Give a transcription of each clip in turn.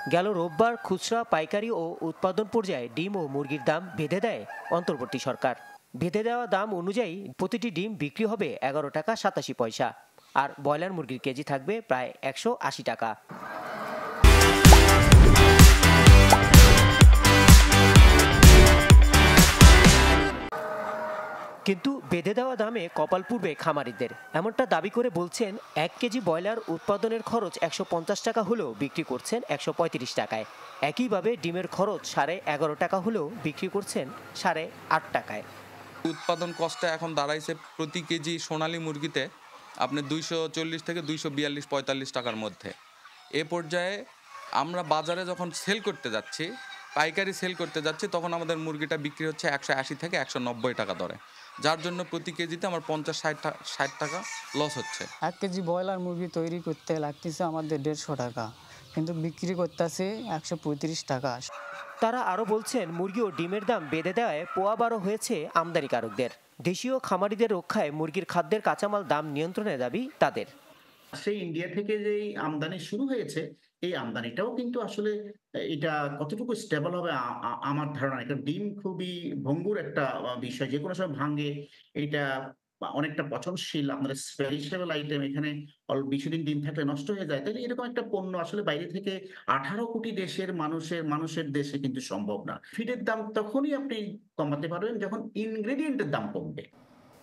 গেল রোববার খুচরা, পাইকারি ও উৎপাদন পর্যায়ে ডিম ও মুরগির দাম বেঁধে দেয় অন্তর্বর্তী সরকার। বেঁধে দেওয়া দাম অনুযায়ী প্রতিটি ডিম বিক্রি হবে 11 টাকা 87 পয়সা, আর ব্রয়লার মুরগির কেজি থাকবে প্রায় 180 টাকা। কিন্তু বেঁধে দেওয়া দামে কপাল পুড়বে খামারিদের, এমনটা দাবি করে বলছেন 1 কেজি ব্রয়লার উৎপাদনের খরচ 150 টাকা হলেও বিক্রি করছেন 135 টাকায়। একইভাবে ডিমের খরচ 11.5 টাকা হলেও বিক্রি করছেন 8.5 টাকায়। উৎপাদন কষ্টে এখন দাঁড়াইছে প্রতি কেজি সোনালী মুরগিতে আপনি 240 থেকে 242-45 টাকার মধ্যে। এ পর্যায়ে আমরা বাজারে যখন সেল করতে যাচ্ছি, পাইকারি সেল করতে যাচ্ছি, তখন আমাদের মুরগিটা বিক্রি হচ্ছে 180 থেকে 190 টাকা দরে, যার জন্য প্রতি কেজিতে আমার 50-60 টাকা লস হচ্ছে। 1 কেজি ব্রয়লার মুরগি তৈরি করতে লাগতেছে আমাদের 150 টাকা, কিন্তু বিক্রি করতেছে 135 টাকা। তারা আরও বলছেন মুরগি ও ডিমের দাম বেঁধে দেওয়ায় পোয়া বারো হয়েছে আমদানিকারকদের। দেশীয় খামারিদের রক্ষায় মুরগির খাদ্যের কাঁচামাল দাম নিয়ন্ত্রণের দাবি তাদের। সেই ইন্ডিয়া থেকে যে আমদানি শুরু হয়েছে, এই আমদানিটাও কিন্তু আসলে এটা কতটুকু স্টেবল হবে আমার ধারণা নেই। কারণ ডিম খুবই ভঙ্গুর একটা বিষয়, যে কোনো সময় ভাঙে। এটা অনেকটা পচনশীল, আপনার পেরিশেবল আইটেম। এখানে বেশিদিন ডিম থাকলে নষ্ট হয়ে যায়। তাহলে এরকম একটা পণ্য আসলে বাইরে থেকে 18 কোটি দেশের মানুষের দেশে কিন্তু সম্ভব না। ফিডের দাম তখনই আপনি কমাতে পারবেন যখন ইনগ্রেডিয়েন্টের দাম কমবে।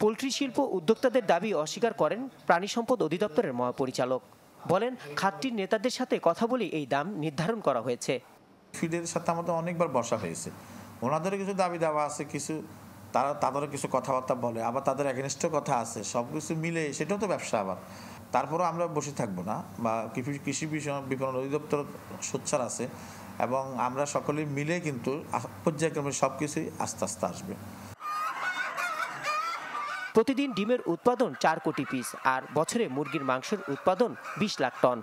পোলট্রি শিল্প উদ্যোক্তাদের দাবি অস্বীকার করেন প্রাণী সম্পদ অধিদপ্তরের মহাপরিচালক। বলেন, খাতটির নেতাদের সাথে কথা বলে এই দাম নির্ধারণ করা হয়েছে। ফিডের সাথে আমাদের অনেকবার বসা হয়েছে, ওনাদেরও কিছু দাবি দাওয়া আছে, কিছু তাদেরও কিছু কথাবার্তা বলে, আবার তাদের এগেনস্ট কথা আছে। সব কিছু মিলে সেটাও তো ব্যবসা। আবার তারপরেও আমরা বসে থাকবো না, বা কৃষি বিপণন অধিদপ্তর সোচ্চার আছে, এবং আমরা সকলে মিলে কিন্তু পর্যায়ক্রমে সব কিছুই আস্তে আস্তে আসবে। প্রতিদিন ডিমের উৎপাদন 4 কোটি পিস, আর বছরে মুরগির মাংসের উৎপাদন 20 লাখ টন।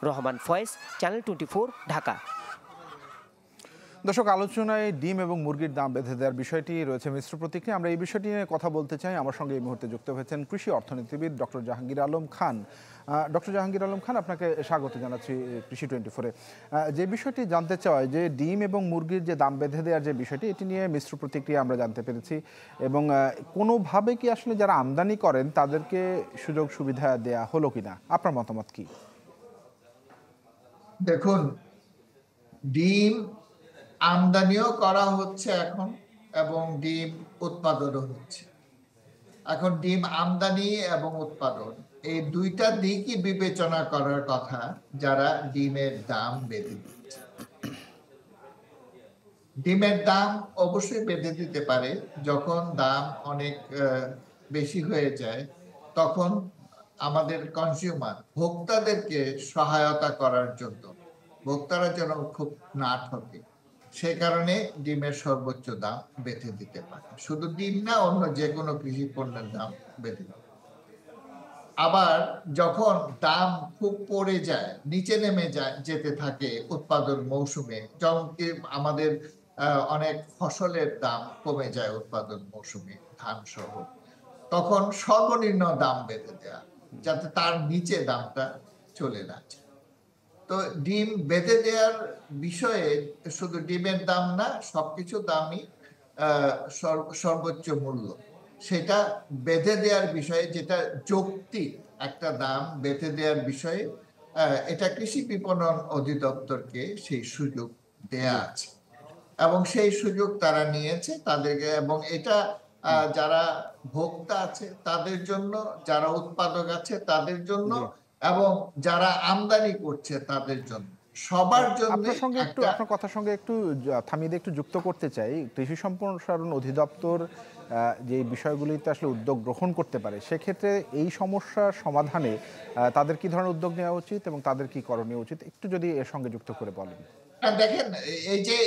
রহমান ফয়েজ, চ্যানেল 24, ঢাকা। দর্শক, আলোচনায় ডিম এবং মুরগির দাম বেঁধে দেওয়ার বিষয়টি রয়েছে মিশ্র প্রতিক্রিয়া। আমরা এই বিষয়টি নিয়ে কথা বলতে চাই। আমার সঙ্গে এই মুহূর্তে যুক্ত হয়েছেন কৃষি অর্থনীতিবিদ ডক্টর জাহাঙ্গীর আলম খান। ডক্টর জাহাঙ্গীর আলম খান, আপনাকে স্বাগত জানাচ্ছি কৃষি 24-এ। যে বিষয়টি জানতে চাই যে ডিম এবং মুরগির যে দাম বেঁধে দেওয়ার যে বিষয়টি, এটি নিয়ে মিশ্র প্রতিক্রিয়া আমরা জানতে পেরেছি, এবং কোনোভাবে কি আসলে যারা আমদানি করেন তাদেরকে সুযোগ সুবিধা দেয়া হলো কিনা, আপনার মতামত কি? দেখুন, ডিম আমদানিও করা হচ্ছে এখন, এবং ডিম উৎপাদনও হচ্ছে। এখন ডিম আমদানি এবং উৎপাদন এই দুইটা দিকই বিবেচনা করার কথা যারা ডিমের দাম বেঁধে দিচ্ছে। ডিমের দাম অবশ্যই বেঁধে দিতে পারে যখন দাম অনেক বেশি হয়ে যায়, তখন আমাদের কনজিউমার ভোক্তাদেরকে সহায়তা করার জন্য, ভোক্তারা যেন খুব না ঠকে, সে কারণে ডিমের সর্বোচ্চ দাম বেঁধে দিতে পারে। শুধু ডিম না, অন্য যে কোনো কৃষি পণ্যের দাম বেঁধে দিতে। আবার যখন দাম খুব পড়ে যায়, নিচে নেমে যেতে থাকে উৎপাদন মৌসুমে, যেমন কি আমাদের অনেক ফসলের দাম কমে যায় উৎপাদন মৌসুমে, ধান সহ, তখন সর্বনিম্ন দাম বেঁধে দেয়া, যাতে তার নিচে দামটা চলে না যায়। তো ডিম বেঁধে দেওয়ার বিষয়ে শুধু ডিমের দাম না, সবকিছু দামই সর্বোচ্চ মূল্য, সেটা বেঁধে দেওয়ার বিষয়ে, যেটা যৌক্তিক একটা দাম বেঁধে দেওয়ার বিষয়ে, এটা কৃষি বিপণন অধিদপ্তরকে সেই সুযোগ দেয়া আছে, এবং সেই সুযোগ তারা নিয়েছে তাদেরকে। এবং এটা যারা ভোক্তা আছে তাদের জন্য, যারা উৎপাদক আছে তাদের জন্য, এবং যারা আমদানি করছে তাদের জন্য, সবার জন্য। আপনার কথার সঙ্গে একটু থামিয়ে দিয়ে একটু যুক্ত করতে চাই। কৃষি সম্প্রসারণ অধিদপ্তর যে বিষয়গুলিতে আসলে উদ্যোগ গ্রহণ করতে পারে, সেক্ষেত্রে এই সমস্যার সমাধানে তাদের কি ধরনের উদ্যোগ নেওয়া উচিত এবং তাদের কি করণীয় উচিত, একটু যদি এর সঙ্গে যুক্ত করে বলেন। দেখেন,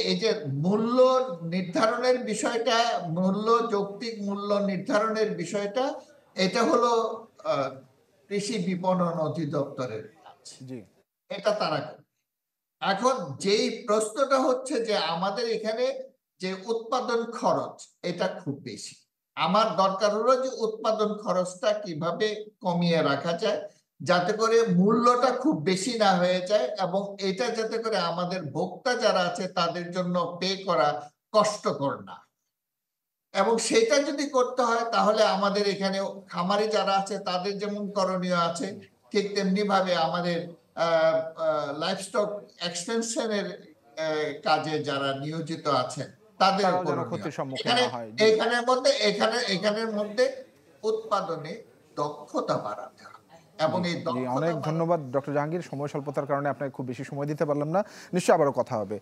এই যে মূল্য নির্ধারণের বিষয়টা, যৌক্তিক মূল্য নির্ধারণের বিষয়টা, এটা হলো কৃষি বিপণন অধিদপ্তরের কাজ, এটা তারা করে। এখন যেই প্রশ্নটা হচ্ছে যে আমাদের এখানে যে উৎপাদন খরচ, এটা খুব বেশি। আমার দরকার হলো যে উৎপাদন খরচটা কিভাবে কমিয়ে রাখা যায়, যাতে করে মূল্যটা খুব বেশি না হয়ে যায় এবং এটা যাতে করে আমাদের ভোক্তা যারা আছে তাদের জন্য পে করা কষ্টকর না। এবং সেটা যদি করতে হয় তাহলে আমাদের এখানে খামারি যারা আছে তাদের যেমন করণীয় আছে, ঠিক তেমনি ভাবে আমাদের লাইভস্টক এক্সটেনশনের কাজে যারা নিয়োজিত আছেন তাদের তারাও যেন ক্ষতির সম্মুখীন না হয়। জি। এখানের মধ্যে উৎপাদনে দক্ষতা বাড়াতে হবে এবং এই জি, দক্ষতা অনেক ধন্যবাদ ডক্টর জাহাঙ্গীর। সময় স্বল্পতার কারণে আপনাকে খুব বেশি সময় দিতে পারলাম না, নিশ্চয়ই আবারও কথা হবে।